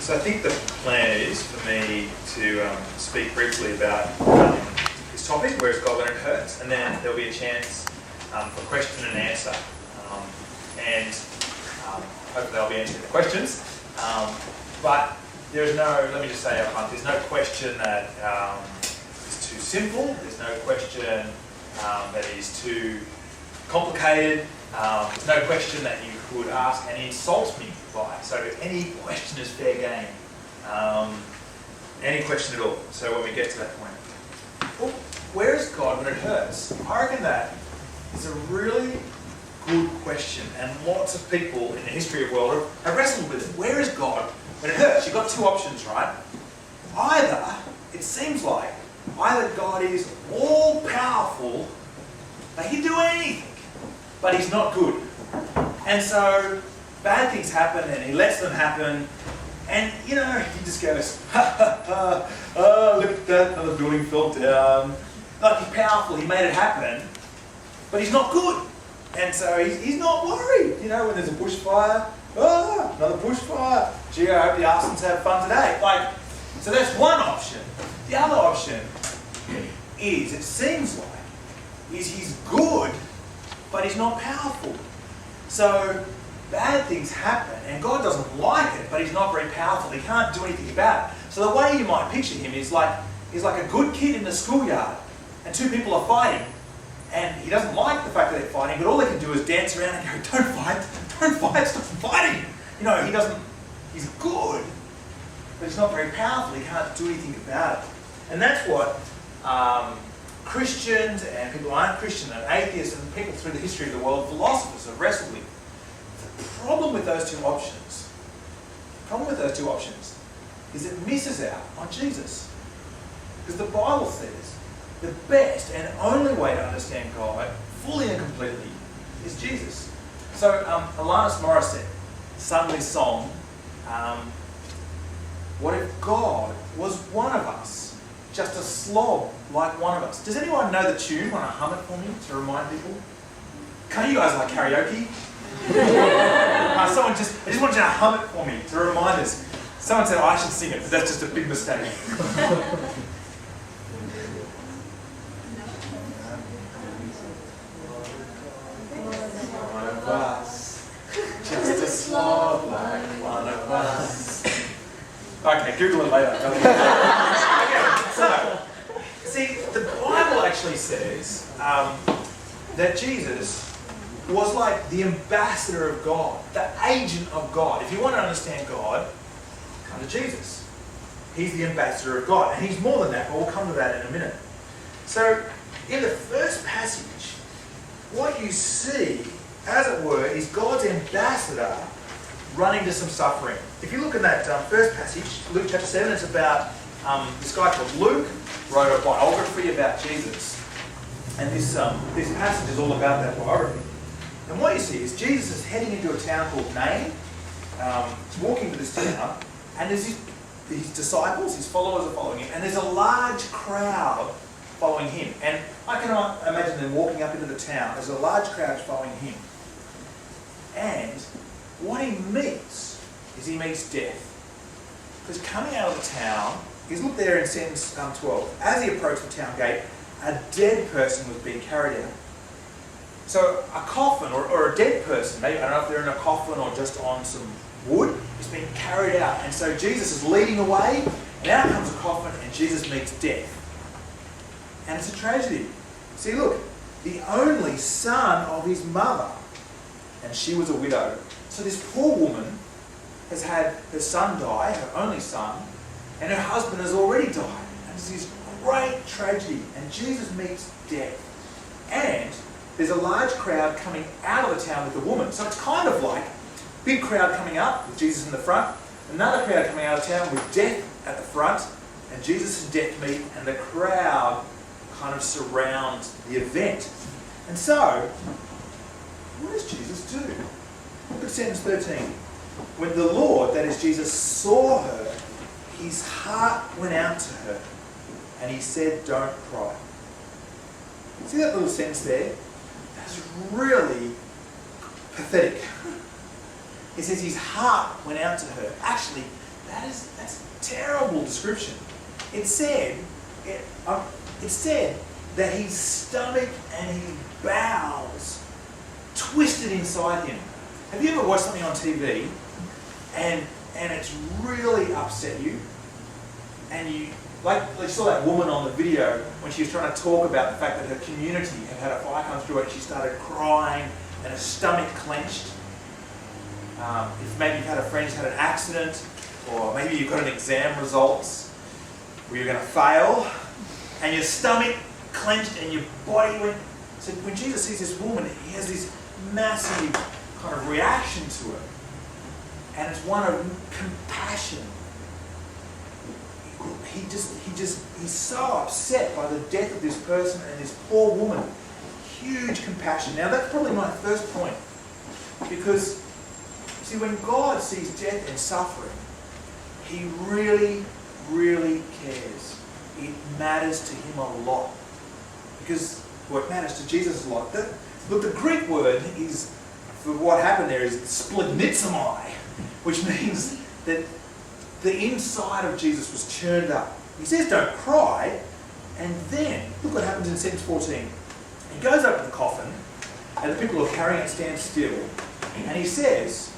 So I think the plan is for me to speak briefly about this topic, where is God when it hurts, and then there'll be a chance for question and answer. And hopefully I'll be answering the questions. But there is no, let me just say up front, there's no question that is too simple, there's no question that is too complicated, there's no question that you could ask and insult me by. So any question is fair game. Any question at all. So when we get to that point. Well, where is God when it hurts? I reckon that is a really good question, and lots of people in the history of the world have wrestled with it. Where is God when it hurts? You've got two options, right? Either, it seems like, either God is all-powerful, but he can do anything, but he's not good. And so bad things happen and he lets them happen, and he just goes, ha ha ha, oh, look at that, another building fell down. Like, he's powerful, he made it happen, but he's not good. And so he's not worried. When there's a bushfire, another bushfire. Gee, I hope the arsons have fun today. So that's one option. The other option is, it seems like, he's good, but he's not powerful. So bad things happen, and God doesn't like it, but he's not very powerful. He can't do anything about it. So the way you might picture him is like a good kid in the schoolyard, and two people are fighting, and he doesn't like the fact that they're fighting, but all they can do is dance around and go, don't fight, stop fighting. He's good, but he's not very powerful. He can't do anything about it. And that's what Christians and people who aren't Christian and atheists and people through the history of the world, philosophers, have wrestled with. The problem with those two options is it misses out on Jesus. Because the Bible says the best and only way to understand God fully and completely is Jesus. So Alanis Morissette sung this song, what if God was one of us, just a slob like one of us? Does anyone know the tune? Want to hum it for me to remind people? Can't you guys like karaoke? I just want you to hum it for me to remind us. Someone said I should sing it, but that's just a big mistake. One of us, just a slob like one of us. Okay, Google it later. Okay, so, see, the Bible actually says that Jesus was like the ambassador of God, the agent of God. If you want to understand God, come to Jesus. He's the ambassador of God, and he's more than that, but we'll come to that in a minute. So, in the first passage, what you see, as it were, is God's ambassador running to some suffering. If you look at that first passage, Luke chapter 7, it's about this guy called Luke, wrote a biography about Jesus. And this passage is all about that biography. And what you see is Jesus is heading into a town called Nain. He's walking to this town, and there's his disciples, his followers are following him, and there's a large crowd following him. And I cannot imagine them walking up into the town. There's a large crowd following him. And what he meets is he meets death. Because coming out of the town, look there in sentence 12. As he approached the town gate, a dead person was being carried out. So a coffin, or a dead person, maybe, I don't know if they're in a coffin or just on some wood, is being carried out. And so Jesus is leading the way, and out comes a coffin, and Jesus meets death. And it's a tragedy. See, look, the only son of his mother, and she was a widow. So this poor woman has had her son die, her only son, and her husband has already died. And it's this great tragedy, and Jesus meets death. And there's a large crowd coming out of the town with the woman. So it's kind of like a big crowd coming up with Jesus in the front, another crowd coming out of town with death at the front, and Jesus and death meet, and the crowd kind of surrounds the event. And so, what does Jesus do? Look at sentence 13. When the Lord, that is Jesus, saw her, his heart went out to her, and he said, don't cry. See that little sentence there? That's really pathetic. It says his heart went out to her. Actually, That's a terrible description. It said that his stomach and his bowels twisted inside him. Have you ever watched something on TV and it's really upset you? And you saw that woman on the video when she was trying to talk about the fact that her community had a fire come through it. She started crying and her stomach clenched. If maybe you've had a friend who's had an accident, or maybe you've got an exam results where you're going to fail, and your stomach clenched and your body went. So when Jesus sees this woman, he has this massive kind of reaction to it, and it's one of compassion. He's so upset by the death of this person and this poor woman. Huge compassion. Now that's probably my first point, because see, when God sees death and suffering, he really, really cares. It matters to him a lot. Because, well, it matters to Jesus a lot. Look, the Greek word is, for what happened there, is splitnitzomai, which means that the inside of Jesus was churned up. He says don't cry, and then, look what happens in sentence 14. He goes up to the coffin, and the people who are carrying it stand still, and he says,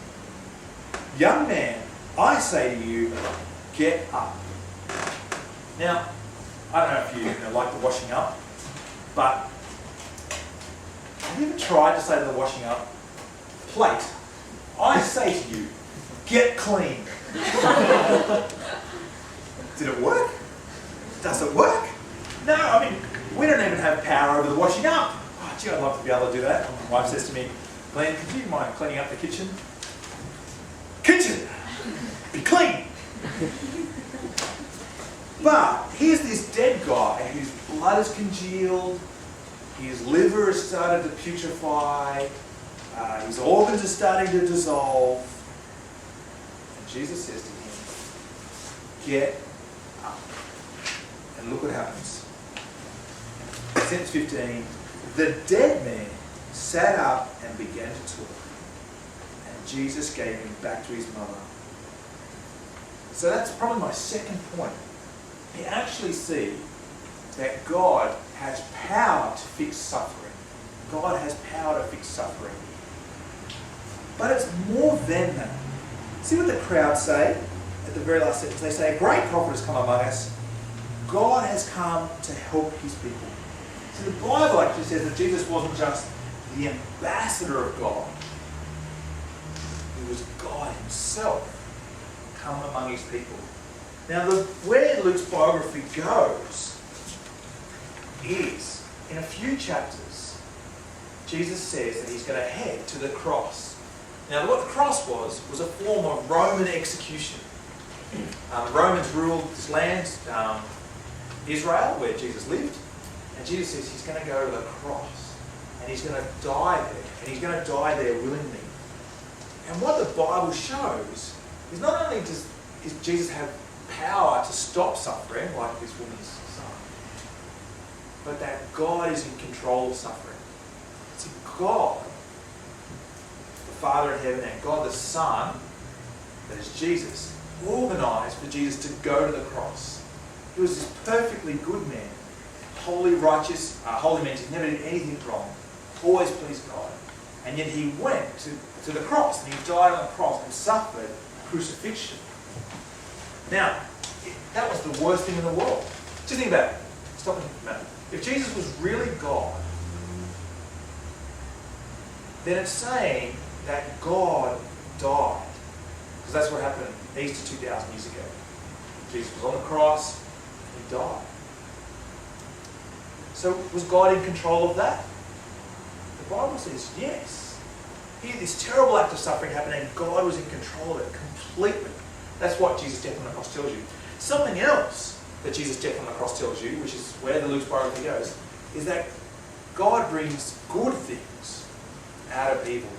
young man, I say to you, get up. Now, I don't know if you like the washing up, but have you ever tried to say to the washing up, plate, I say to you, get clean. Did it work? Does it work? No, I mean, we don't even have power over the washing up. Oh, gee, I'd love to be able to do that. My wife says to me, Glenn, could you mind cleaning up the kitchen? Kitchen! Be clean! But here's this dead guy whose blood has congealed, his liver has started to putrefy, his organs are starting to dissolve. And Jesus says to him, get up. And look what happens. Sentence 15, the dead man sat up and began to talk. And Jesus gave him back to his mother. So that's probably my second point. You actually see that God has power to fix suffering. God has power to fix suffering. But it's more than that. See what the crowd say at the very last sentence? They say, a great prophet has come among us. God has come to help his people. So the Bible actually says that Jesus wasn't just the ambassador of God. He was God himself come among his people. Now, where Luke's biography goes is, in a few chapters, Jesus says that he's going to head to the cross. Now, what the cross was a form of Roman execution. The Romans ruled this land, Israel, where Jesus lived, and Jesus says he's going to go to the cross, and he's going to die there, and he's going to die there willingly. And what the Bible shows is not only does Jesus have power to stop suffering, like this woman's son, but that God is in control of suffering. See, God, the Father in heaven, and God the Son, that is Jesus, organised for Jesus to go to the cross. He was this perfectly good man, holy, righteous. Holy means he never did anything wrong, always pleased God. And yet he went to the cross, and he died on the cross and suffered crucifixion. Now, that was the worst thing in the world. Just think about it. Stop and think about it. If Jesus was really God, then it's saying that God died. Because that's what happened Easter 2,000 years ago. Jesus was on the cross and he died. So was God in control of that? The Bible says yes. Here, this terrible act of suffering happened and God was in control of it completely. That's what Jesus' death on the cross tells you. Something else that Jesus' death on the cross tells you, which is where the Luke's biography goes, is that God brings good things out of evil.